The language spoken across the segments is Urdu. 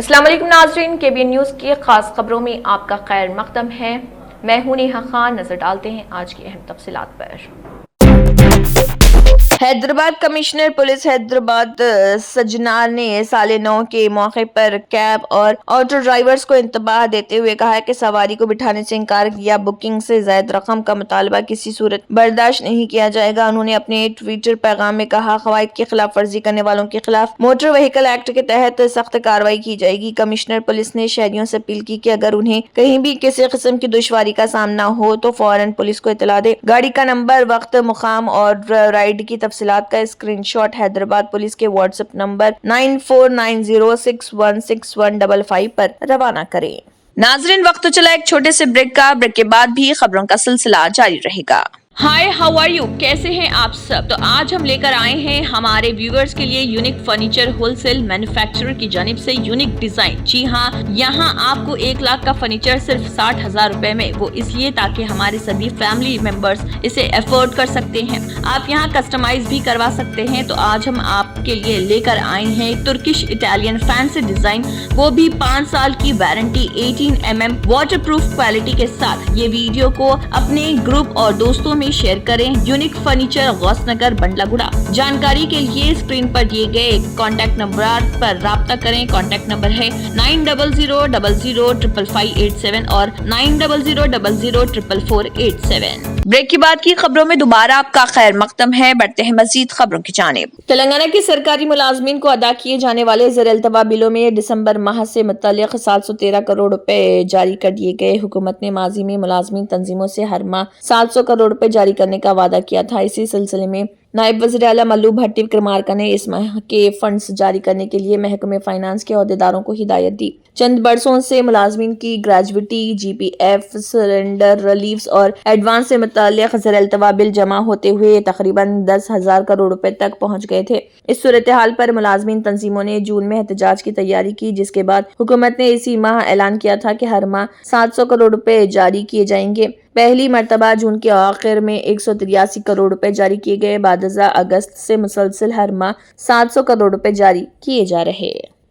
السلام علیکم ناظرین، KBN نیوز کی خاص خبروں میں آپ کا خیر مقدم ہے۔ میں ہوں نیہا خان۔ نظر ڈالتے ہیں آج کی اہم تفصیلات پر۔ حیدرآباد کمشنر پولیس حیدرآباد سجنار نے سال نو کے موقع پر کیب اور آٹو ڈرائیورز کو انتباہ دیتے ہوئے کہا کہ سواری کو بٹھانے سے انکار یا بکنگ سے زائد رقم کا مطالبہ کسی صورت برداشت نہیں کیا جائے گا۔ انہوں نے اپنے ٹویٹر پیغام میں کہا، قواعد کی خلاف ورزی کرنے والوں کے خلاف موٹر وہیکل ایکٹ کے تحت سخت کارروائی کی جائے گی۔ کمشنر پولیس نے شہریوں سے اپیل کی کہ اگر انہیں کہیں بھی کسی قسم کی دشواری کا سامنا ہو تو فوراً پولیس کو اطلاع دے۔ گاڑی کا نمبر، وقت، مقام اور رائیڈ کی تفصیلات کا اسکرین شاٹ حیدرآباد پولیس کے واٹس ایپ نمبر 9490616155 پر روانہ کریں۔ ناظرین، وقت چلا ایک چھوٹے سے بریک کا۔ بریک کے بعد بھی خبروں کا سلسلہ جاری رہے گا۔ Hi, how are you? کیسے ہیں آپ سب؟ تو آج ہم لے کر آئے ہیں ہمارے ویورز کے لیے unique furniture wholesale manufacturer کی جانب سے یونیک ڈیزائن۔ جی ہاں، یہاں آپ کو 1 لاکھ کا فرنیچر صرف 60,000 روپے میں، وہ اس لیے تاکہ ہمارے سبھی فیملی ممبرز اسے افورڈ کر سکتے ہیں۔ آپ یہاں کسٹمائز بھی کروا سکتے ہیں۔ تو آج ہم آپ کے لیے لے کر آئے ہیں ترکش اٹالین فینسی ڈیزائن، وہ بھی 5 سال کی warranty, 18 mm water proof quality کے ساتھ۔ یہ ویڈیو کو اپنے گروپ اور دوستوں میں شیئر کریں۔ یونیک فرنیچر، غوث نگر، بنڈلا گڑا۔ جانکاری کے لیے اسکرین پر دیے گئے کانٹیکٹ نمبرات پر رابطہ کریں۔ کانٹیکٹ نمبر ہے 9000005587 اور 9000004487۔ بریک کے بعد کی خبروں میں دوبارہ آپ کا خیر مقدم ہے۔ بڑھتے ہیں مزید خبروں کی جانب۔ تلنگانہ کے سرکاری ملازمین کو ادا کیے جانے والے زیر التوا بلوں میں دسمبر ماہ سے متعلق 713 کروڑ روپے جاری کر دیے گئے۔ حکومت نے ماضی میں ملازمین تنظیموں سے ہر ماہ 700 کروڑ روپے جاری کرنے کا وعدہ کیا تھا۔ اسی سلسلے میں نائب وزیر اعلیٰ ملو بھٹی وکرمارکا نے اس ماہ کے فنڈز جاری کرنے کے لیے محکمہ فائنانس کے عہدیداروں کو ہدایت دی۔ چند برسوں سے ملازمین کی گریجویٹی، GPF، سرنڈر ریلیفز اور ایڈوانس سے متعلق زیر التوا بل جمع ہوتے ہوئے تقریباً 10,000 کروڑ روپے تک پہنچ گئے تھے۔ اس صورتحال پر ملازمین تنظیموں نے جون میں احتجاج کی تیاری کی، جس کے بعد حکومت نے اسی ماہ اعلان کیا تھا کہ ہر ماہ 700 کروڑ روپے جاری کیے جائیں گے۔ پہلی مرتبہ جون کے آخر میں 183 کروڑ روپے جاری کیے گئے۔ بعد ازاں اگست سے مسلسل ہر ماہ 700 کروڑ روپے جاری کیے جا رہے۔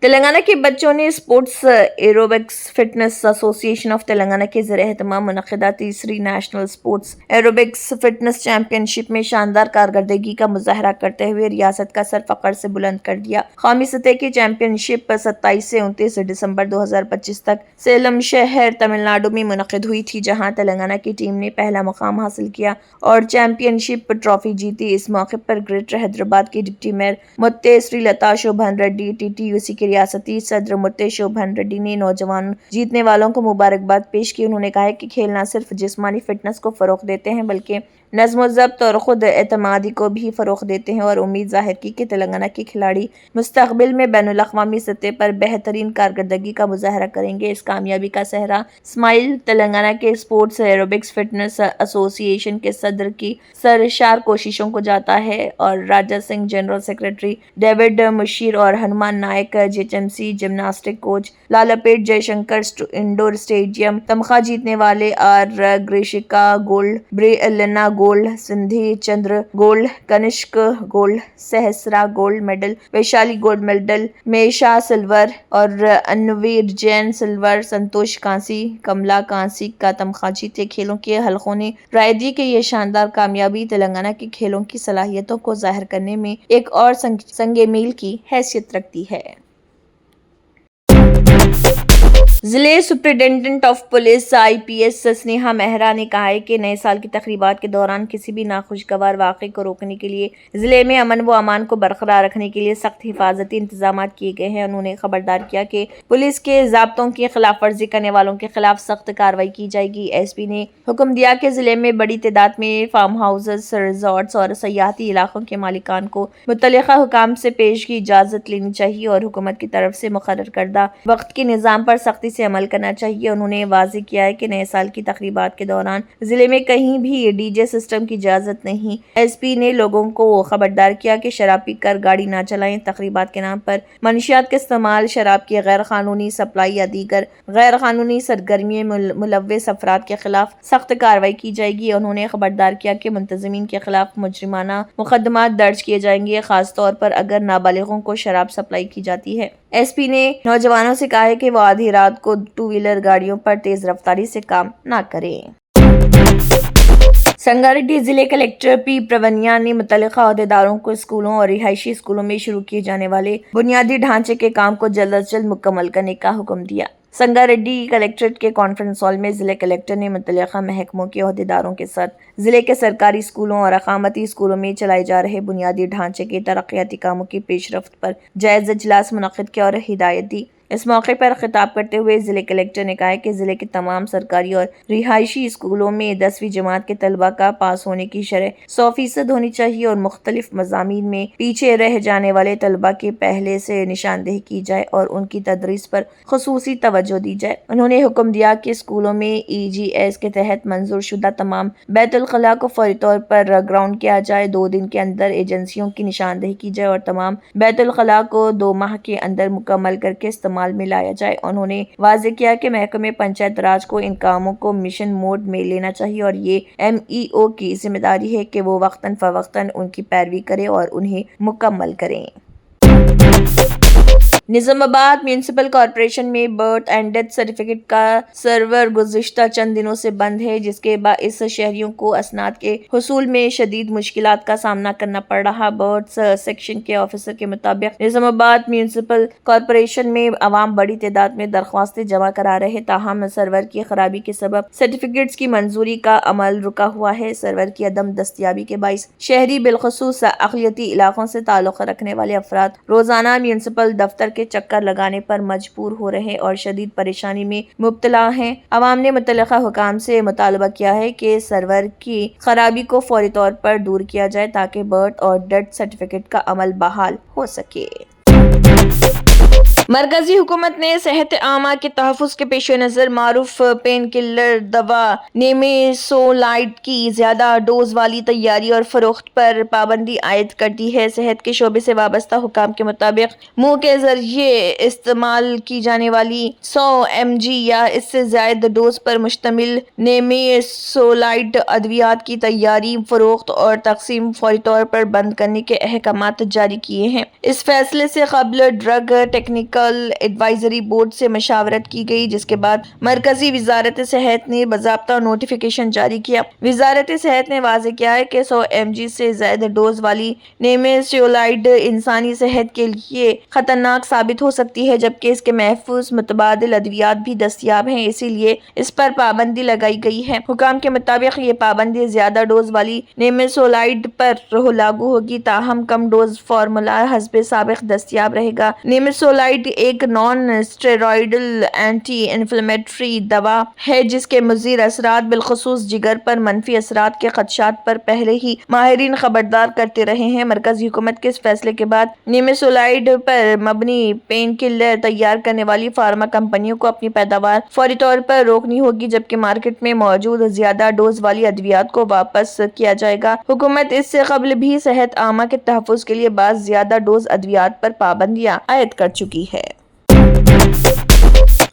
تلنگانہ کے بچوں نے اسپورٹس ایروبکس فٹنس ایسوسی ایشن آف تلنگانہ کے زیر اہتمام منعقدہ تیسری national sports aerobics fitness championship میں شاندار کارکردگی کا مظاہرہ کرتے ہوئے ریاست کا سر فخر سے بلند کر دیا۔ قومی سطح کی چیمپئن شپ 27 سے 29 دسمبر 2025 تک سیلم شہر تمل ناڈو میں منعقد ہوئی تھی، جہاں تلنگانہ کی ٹیم نے پہلا مقام حاصل کیا اور چیمپئن شپ ٹرافی جیتی۔ اس موقع پر گریٹر حیدرآباد کی ڈپٹی میئر متے سری لتا شوبھن ریڈی، TTUC کے ریاستی صدر متے شوبھن ریڈی نے نوجوان جیتنے والوں کو مبارکباد پیش کی۔ انہوں نے کہا کہ کھیل نہ صرف جسمانی فٹنس کو فروغ دیتے ہیں بلکہ نظم و ضبط اور خود اعتمادی کو بھی فروغ دیتے ہیں، اور امید ظاہر کی کہ تلنگانہ کے کھلاڑی مستقبل میں بین الاقوامی سطح پر بہترین کارکردگی کا مظاہرہ کریں گے۔ اس کامیابی کا سہرا اسمائل تلنگانہ کے اسپورٹس ایروبکس فٹنس ایسوسی ایشن کے صدر کی سرشار کوششوں کو جاتا ہے، اور Raja Singh general secretary, David مشیر اور Hanuman Naik GHMC gymnastic coach, Lalapet Jai Shankar indoor stadium, تمغہ جیتنے والے آر گریشیکا گولڈ، بری Elena gold, Sindhi Chandar gold, Kanishk gold, Sahasra gold medal, Vaishali gold medal, Misha silver اور انویر جین سلور، سنتوش کانسی، کملا کانسی کا تمغہ جیتے۔ کھیلوں کے حلقوں نے رائے دی کہ یہ شاندار کامیابی تلنگانہ کے کھیلوں کی صلاحیتوں کو ظاہر کرنے میں ایک اور سنگ میل کی حیثیت رکھتی ہے۔ ضلع سپرنٹینڈنٹ آف پولیس IPS سنیہا مہرا نے کہا ہے کہ نئے سال کی تقریبات کے دوران کسی بھی ناخوشگوار واقعے کو روکنے کے لیے ضلع میں امن و امان کو برقرار رکھنے کے لیے سخت حفاظتی انتظامات کیے گئے ہیں۔ انہوں نے خبردار کیا کہ پولیس کے ضابطوں کی خلاف ورزی کرنے والوں کے خلاف سخت کارروائی کی جائے گی۔ SP نے حکم دیا کہ ضلع میں بڑی تعداد میں فارم ہاؤسز، ریزورٹس اور سیاحتی علاقوں کے مالکان کو متعلقہ حکام سے پیشگی اجازت لینی چاہیے اور حکومت کی طرف سے مقرر کردہ وقت کے نظام پر سختی سے عمل کرنا چاہیے۔ انہوں نے واضح کیا ہے کہ نئے سال کی تقریبات کے دوران ضلع میں کہیں بھی ڈی جے سسٹم کی اجازت نہیں۔ ایس پی نے لوگوں کو خبردار کیا کہ شراب پی کر گاڑی نہ چلائیں۔ تقریبات کے نام پر منشیات کا استعمال، شراب کی غیر قانونی سپلائی یا دیگر غیر قانونی سرگرمیوں میں ملوث افراد کے خلاف سخت کارروائی کی جائے گی۔ انہوں نے خبردار کیا کہ منتظمین کے خلاف مجرمانہ مقدمات درج کیے جائیں گے، خاص طور پر اگر نابالغوں کو شراب سپلائی کی جاتی ہے۔ ایس پی نے نوجوانوں سے کہا ہے کہ وہ آدھی رات کو ٹو ویلر گاڑیوں پر تیز رفتاری سے کام نہ کریں۔ سنگاریڈی ضلع کلکٹر پی پرونیا نے متعلقہ عہدیداروں کو اسکولوں اور رہائشی اسکولوں میں شروع کیے جانے والے بنیادی ڈھانچے کے کام کو جلد از جلد مکمل کرنے کا حکم دیا۔ سنگاریڈی کلکٹریٹ کے کانفرنس ہال میں ضلع کلکٹر نے متعلقہ محکموں کے عہدیداروں کے ساتھ ضلع کے سرکاری اسکولوں اور اقامتی اسکولوں میں چلائے جا رہے بنیادی ڈھانچے کے ترقیاتی کاموں کی پیش رفت پر جائزہ اجلاس منعقد کیا اور ہدایت دی۔ اس موقع پر خطاب کرتے ہوئے ضلع کلکٹر نے کہا کہ ضلع کے تمام سرکاری اور رہائشی اسکولوں میں 10ویں جماعت کے طلبہ کا پاس ہونے کی شرح 100% ہونی چاہیے اور مختلف مضامین میں پیچھے رہ جانے والے طلبہ کی پہلے سے نشاندہی کی جائے اور ان کی تدریس پر خصوصی توجہ دی جائے۔ انہوں نے حکم دیا کہ اسکولوں میں EGS کے تحت منظور شدہ تمام بیت الخلاء کو فوری طور پر گراؤنڈ کیا جائے، 2 دن کے اندر ایجنسیوں کی نشاندہی کی جائے اور تمام بیت الخلاء کو 2 ماہ کے اندر مکمل کر کے استعمال میں لایا جائے۔ انہوں نے واضح کیا کہ محکمہ پنچایت راج کو ان کاموں کو مشن موڈ میں لینا چاہیے اور یہ MEO کی ذمہ داری ہے کہ وہ وقتاً فوقتاً ان کی پیروی کرے اور انہیں مکمل کریں۔ نظام آباد میونسپل کارپوریشن میں برتھ اینڈ ڈیتھ سرٹیفکیٹ کا سرور گزشتہ چند دنوں سے بند ہے، جس کے باعث شہریوں کو اسناد کے حصول میں شدید مشکلات کا سامنا کرنا پڑ رہا۔ برتھ سیکشن کے آفیسر کے مطابق نظام آباد میونسپل کارپوریشن میں عوام بڑی تعداد میں درخواستیں جمع کرا رہے، تاہم سرور کی خرابی کے سبب سرٹیفکیٹس کی منظوری کا عمل رکا ہوا ہے۔ سرور کی عدم دستیابی کے باعث شہری بالخصوص اقلیتی علاقوں سے تعلق رکھنے والے افراد روزانہ میونسپل دفتر کے چکر لگانے پر مجبور ہو رہے اور شدید پریشانی میں مبتلا ہیں۔ عوام نے متعلقہ حکام سے مطالبہ کیا ہے کہ سرور کی خرابی کو فوری طور پر دور کیا جائے تاکہ برتھ اور ڈیتھ سرٹیفکیٹ کا عمل بحال ہو سکے۔ مرکزی حکومت نے صحت عامہ کے تحفظ کے پیش نظر معروف پین کلر دوا نیمیسولائیڈ کی زیادہ ڈوز والی تیاری اور فروخت پر پابندی عائد کر دی ہے۔ صحت کے شعبے سے وابستہ حکام کے مطابق منہ کے ذریعے استعمال کی جانے والی 100 mg یا اس سے زائد ڈوز پر مشتمل نیمیسولائیڈ ادویات کی تیاری، فروخت اور تقسیم فوری طور پر بند کرنے کے احکامات جاری کیے ہیں۔ اس فیصلے سے قبل ڈرگ ٹیکنیکل ایڈوائزری بورڈ سے مشاورت کی گئی، جس کے بعد مرکزی وزارت صحت نے باضابطہ نوٹیفیکیشن جاری کیا۔ وزارت صحت نے واضح کیا ہے کہ 100 mg سے زائد ڈوز والی نیمیسولائیڈ انسانی صحت کے لیے خطرناک ثابت ہو سکتی ہے، جبکہ اس کے محفوظ متبادل ادویات بھی دستیاب ہیں، اسی لیے اس پر پابندی لگائی گئی ہے۔ حکام کے مطابق یہ پابندی زیادہ ڈوز والی نیمیسولائیڈ پر لاگو ہوگی، تاہم کم ڈوز فارمولہ حسب سابق دستیاب رہے گا۔ نیمیسولائیڈ ایک نان اسٹیرائڈل اینٹی انفلیمیٹری دوا ہے جس کے مضر اثرات بالخصوص جگر پر منفی اثرات کے خدشات پر پہلے ہی ماہرین خبردار کرتے رہے ہیں۔ مرکزی حکومت کے اس فیصلے کے بعد نیمیسولائیڈ پر مبنی پین کلر تیار کرنے والی فارما کمپنیوں کو اپنی پیداوار فوری طور پر روکنی ہوگی، جبکہ مارکیٹ میں موجود زیادہ ڈوز والی ادویات کو واپس کیا جائے گا۔ حکومت اس سے قبل بھی صحت عامہ کے تحفظ کے لیے بعض زیادہ ڈوز ادویات پر پابندیاں عائد کر چکی ہے۔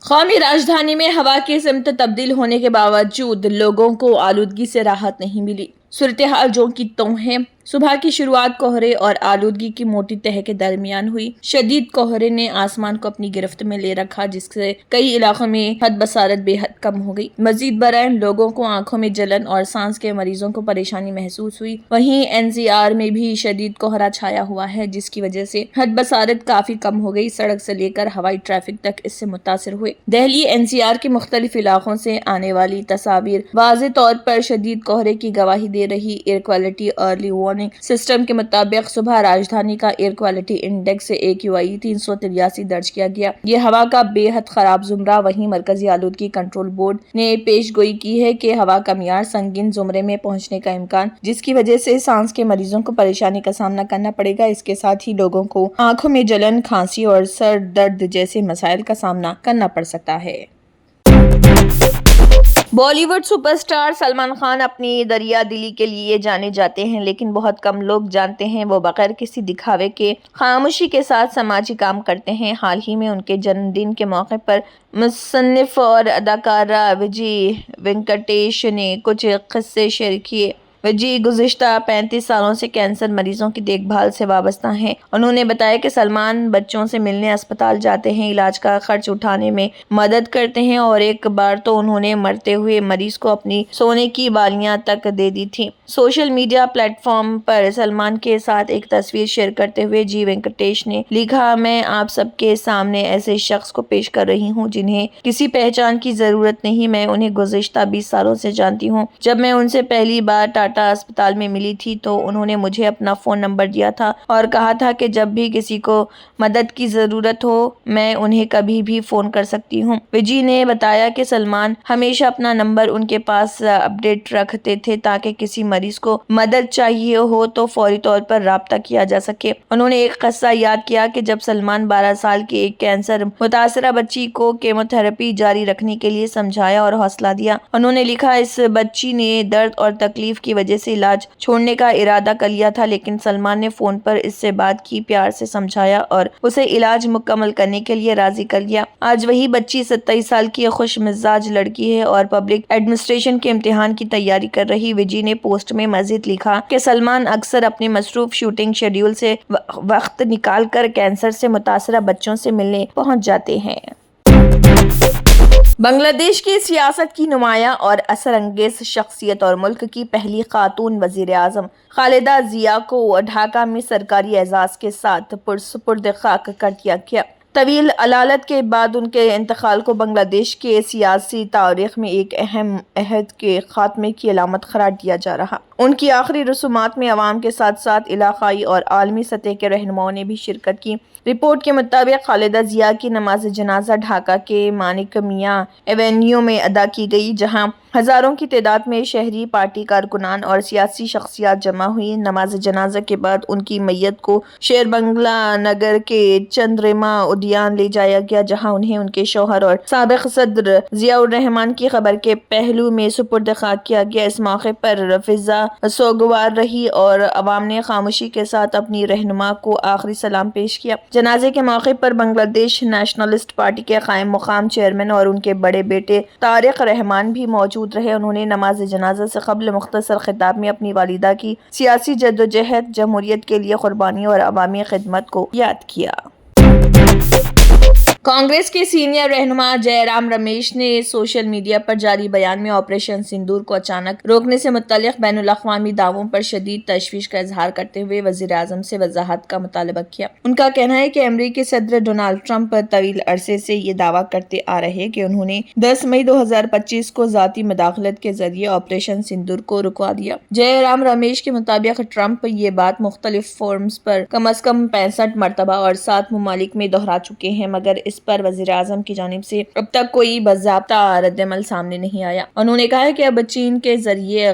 قومی راجدھانی میں ہوا کی سمت تبدیل ہونے کے باوجود لوگوں کو آلودگی سے راحت نہیں ملی۔ صورتحال جو کی توں ہے۔ صبح کی شروعات کہرے اور آلودگی کی موٹی تہہ کے درمیان ہوئی۔ شدید کہرے نے آسمان کو اپنی گرفت میں لے رکھا، جس سے کئی علاقوں میں حد بصارت بے حد کم ہو گئی۔ مزید برآں لوگوں کو آنکھوں میں جلن اور سانس کے مریضوں کو پریشانی محسوس ہوئی۔ وہیں NCR میں بھی شدید کہرا چھایا ہوا ہے، جس کی وجہ سے حد بصارت کافی کم ہو گئی۔ سڑک سے لے کر ہوائی ٹریفک تک اس سے متاثر ہوئے۔ دہلی NCR کے مختلف علاقوں سے آنے والی تصاویر واضح طور پر شدید کہرے کی گواہی دے رہی۔ Air quality early warning system کے مطابق صبح راجدھانی کا ایئر کوالٹی انڈیکس AQI 383 درج کیا گیا۔ یہ ہوا کا بے حد خراب زمرہ۔ وہیں مرکزی آلودگی کنٹرول بورڈ نے پیش گوئی کی ہے کہ ہوا کا معیار سنگین زمرے میں پہنچنے کا امکان، جس کی وجہ سے سانس کے مریضوں کو پریشانی کا سامنا کرنا پڑے گا۔ اس کے ساتھ ہی لوگوں کو آنکھوں میں جلن، کھانسی اور سر درد جیسے مسائل کا سامنا کرنا پڑ سکتا ہے۔ Bollywood super star Salman Khan اپنی دریا دلی کے لیے جانے جاتے ہیں، لیکن بہت کم لوگ جانتے ہیں وہ بغیر کسی دکھاوے کے خاموشی کے ساتھ سماجی کام کرتے ہیں۔ حال ہی میں ان کے جنم دن کے موقع پر مصنف اور اداکارہ وجے وینکٹیش نے کچھ قصے شیئر کیے۔ وجے گزشتہ 35 سالوں سے کینسر مریضوں کی دیکھ بھال سے وابستہ ہیں۔ انہوں نے بتایا کہ سلمان بچوں سے ملنے اسپتال جاتے ہیں، علاج کا خرچ اٹھانے میں مدد کرتے ہیں اور ایک بار تو انہوں نے مرتے ہوئے مریض کو اپنی سونے کی بالیاں تک دے دی تھیں۔ سوشل میڈیا پلیٹ فارم پر سلمان کے ساتھ ایک تصویر شیئر کرتے ہوئے جی وینکٹیش نے لکھا، میں آپ سب کے سامنے ایسے شخص کو پیش کر رہی ہوں جنہیں کسی پہچان کی ضرورت نہیں۔ میں انہیں گزشتہ 20 سالوں سے جانتی ہوں۔ جب میں ان سے پہلی بار ٹاٹا اسپتال میں ملی تھی تو انہوں نے مجھے اپنا فون نمبر دیا تھا اور کہا تھا کہ جب بھی کسی کو مدد کی ضرورت ہو میں انہیں کبھی بھی فون کر سکتی ہوں۔ وجے نے بتایا کہ سلمان ہمیشہ اپنا نمبر ان کے پاس اپڈیٹ رکھتے تھے تاکہ کسی مریض کو مدد چاہیے ہو تو فوری طور پر رابطہ کیا جا سکے۔ انہوں نے ایک قصہ یاد کیا کہ جب سلمان 12 سال کی ایک کینسر متاثرہ بچی کو کیمو تھراپی جاری رکھنے کے لیے سمجھایا اور حوصلہ دیا۔ انہوں نے لکھا، اس بچی نے درد اور تکلیف کی وجہ سے علاج چھوڑنے کا ارادہ کر لیا تھا، لیکن سلمان نے فون پر اس سے بات کی، پیار سے سمجھایا اور اسے علاج مکمل کرنے کے لیے راضی کر لیا۔ آج وہی بچی 27 سال کی خوش مزاج لڑکی ہے اور پبلک ایڈمنسٹریشن کے امتحان کی تیاری کر رہی۔ وجے نے پوسٹ میں مزید لکھا کہ سلمان اکثر اپنے مصروف شوٹنگ شیڈول سے وقت نکال کر کینسر سے متاثرہ بچوں سے ملنے پہنچ جاتے ہیں۔ بنگلہ دیش کی سیاست کی نمایاں اور اثر انگیز شخصیت اور ملک کی پہلی خاتون وزیر اعظم خالدہ ضیاء کو ڈھاکہ میں سرکاری اعزاز کے ساتھ سپرد خاک کر دیا گیا۔ طویل علالت کے بعد ان کے انتقال کو بنگلہ دیش کے سیاسی تاریخ میں ایک اہم عہد کے خاتمے کی علامت قرار دیا جا رہا۔ ان کی آخری رسومات میں عوام کے ساتھ ساتھ علاقائی اور عالمی سطح کے رہنماؤں نے بھی شرکت کی۔ رپورٹ کے مطابق خالدہ ضیاء کی نماز جنازہ ڈھاکہ کے مانک میاں ایونیو میں ادا کی گئی، جہاں ہزاروں کی تعداد میں شہری، پارٹی کارکنان اور سیاسی شخصیات جمع ہوئی۔ نماز جنازہ کے بعد ان کی میت کو شیر بنگلہ نگر کے چندرما ادیان لے جایا گیا، جہاں انہیں ان کے شوہر اور سابق صدر ضیاء الرحمن کی قبر کے پہلو میں سپرد خاک کیا گیا۔ اس موقع پر فضا سوگوار رہی اور عوام نے خاموشی کے ساتھ اپنی رہنما کو آخری سلام پیش کیا۔ جنازے کے موقع پر بنگلہ دیش نیشنلسٹ پارٹی کے قائم مقام چیئرمین اور ان کے بڑے بیٹے طارق رحمان بھی موجود رہے۔ انہوں نے نماز جنازہ سے قبل مختصر خطاب میں اپنی والدہ کی سیاسی جدوجہد، جمہوریت کے لیے قربانی اور عوامی خدمت کو یاد کیا۔ کانگریس کے سینئر رہنما جے رام رمیش نے سوشل میڈیا پر جاری بیان میں آپریشن سندور کو اچانک روکنے سے متعلق بین الاقوامی دعووں پر شدید تشویش کا اظہار کرتے ہوئے وزیر اعظم سے وضاحت کا مطالبہ کیا۔ ان کا کہنا ہے کہ امریکی صدر ڈونلڈ ٹرمپ طویل عرصے سے یہ دعویٰ کرتے آ رہے کہ انہوں نے 10 مئی 2025 کو ذاتی مداخلت کے ذریعے آپریشن سندور کو رکوا دیا۔ جے رام رمیش کے مطابق ٹرمپ یہ بات مختلف فورمز پر کم از کم 65 مرتبہ اور 7 ممالک میں دہرا چکے ہیں، مگر اس پر وزیر اعظم کی جانب سے اب تک کوئی باضابطہ رد عمل سامنے نہیں آیا۔ انہوں نے کہا کہ اب چین کے ذریعے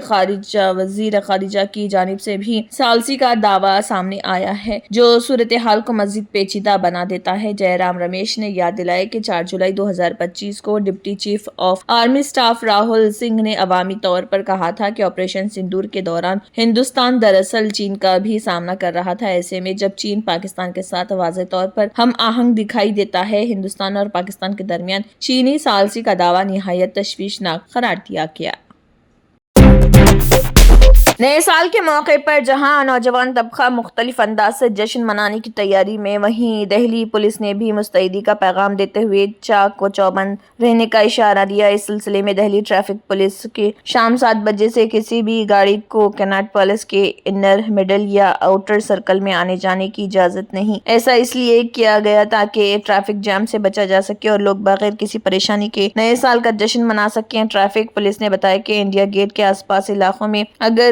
وزیر خارجہ کی جانب سے بھی ثالثی کا دعویٰ سامنے آیا ہے، جو صورتحال کو مزید پیچیدہ بنا دیتا ہے۔ جے رام رمیش نے یاد دلایا کہ 4 جولائی 2025 کو deputy chief of army staff Rahul Singh نے عوامی طور پر کہا تھا کہ آپریشن سندور کے دوران ہندوستان دراصل چین کا بھی سامنا کر رہا تھا۔ ایسے میں جب چین پاکستان کے ساتھ واضح طور پر ہم آہنگ دکھائی دیتا ہے، ہندوستان اور پاکستان کے درمیان چینی ثالثی کا دعویٰ نہایت تشویشناک قرار دیا گیا۔ نئے سال کے موقع پر جہاں نوجوان طبقہ مختلف انداز سے جشن منانے کی تیاری میں، وہیں دہلی پولیس نے بھی مستعدی کا پیغام دیتے ہوئے چاق و چوبند رہنے کا اشارہ دیا۔ اس سلسلے میں دہلی ٹریفک پولیس کے شام 7 بجے سے کسی بھی گاڑی کو کناٹ پیلس کے انر، مڈل یا آؤٹر سرکل میں آنے جانے کی اجازت نہیں۔ ایسا اس لیے کیا گیا تاکہ ٹریفک جام سے بچا جا سکے اور لوگ بغیر کسی پریشانی کے نئے سال کا جشن منا سکیں۔ ٹریفک پولیس نے بتایا کہ انڈیا گیٹ کے آس پاس علاقوں میں اگر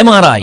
MRI,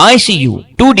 ICU, 2D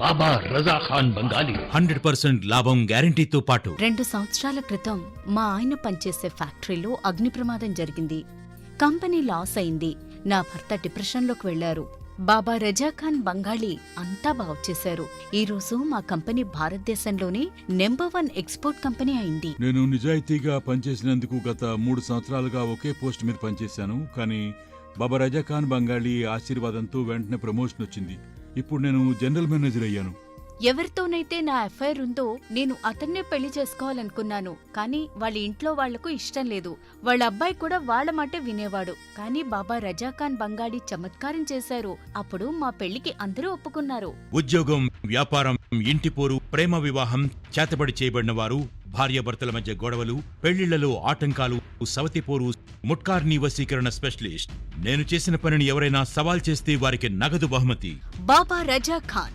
బాబా రజా ఖాన్ బంగాలి 100% లాభం గ్యారంటీతో పాటు 2 సంవత్సరాల క్రితం మా ఆయన పనిచేసే ఫ్యాక్టరీలో అగ్ని ప్రమాదం జరిగింది. కంపెనీ లాస్ అయింది. నా భర్త డిప్రెషన్లోకి వెళ్లారు. బాబా రజాఖాన్ బంగాళీ అంతా బాగుచేశారు. ఈ రోజు మా కంపెనీ భారతదేశంలోనే నెంబర్ 1 ఎక్స్పోర్ట్ కంపెనీ అయింది. నేను నిజాయితీగా పనిచేసినందుకు గత 3 సంవత్సరాలుగా ఒకే పోస్ట్ మీద పనిచేశాను. కానీ బాబా రజాఖాన్ బంగాళీ ఆశీర్వాదంతో వెంటనే ప్రమోషన్ వచ్చింది. ఇప్పుడు నేను జనరల్ మేనేజర్ అయ్యాను. ఎవరితోనైతే నా అఫైర్ ఉందో నేను అతన్నే పెళ్లి చేసుకోవాలనుకున్నాను. కానీ వాళ్ళ ఇంట్లో వాళ్లకు ఇష్టం లేదు. వాళ్ళ అబ్బాయి కూడా వాళ్ళ మాటే వినేవాడు. కానీ బాబా రజాఖాన్ బంగాళీ చమత్కారం చేశారు. అప్పుడు మా పెళ్లికి అందరూ ఒప్పుకున్నారు. ఉద్యోగం, వ్యాపారం, ఇంటి పోరు, ప్రేమ వివాహం, చేతబడి చేయబడిన వారు, భార్యాభర్తల మధ్య గొడవలు, పెళ్లిళ్లలో ఆటంకాలు, సవతిపోరు, ముట్కార్నీ వశీకరణ స్పెషలిస్ట్. నేను చేసిన పనిని ఎవరైనా సవాల్ చేస్తే వారికి నగదు బహుమతి. బాబా రజాఖాన్,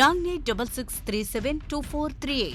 9866372438।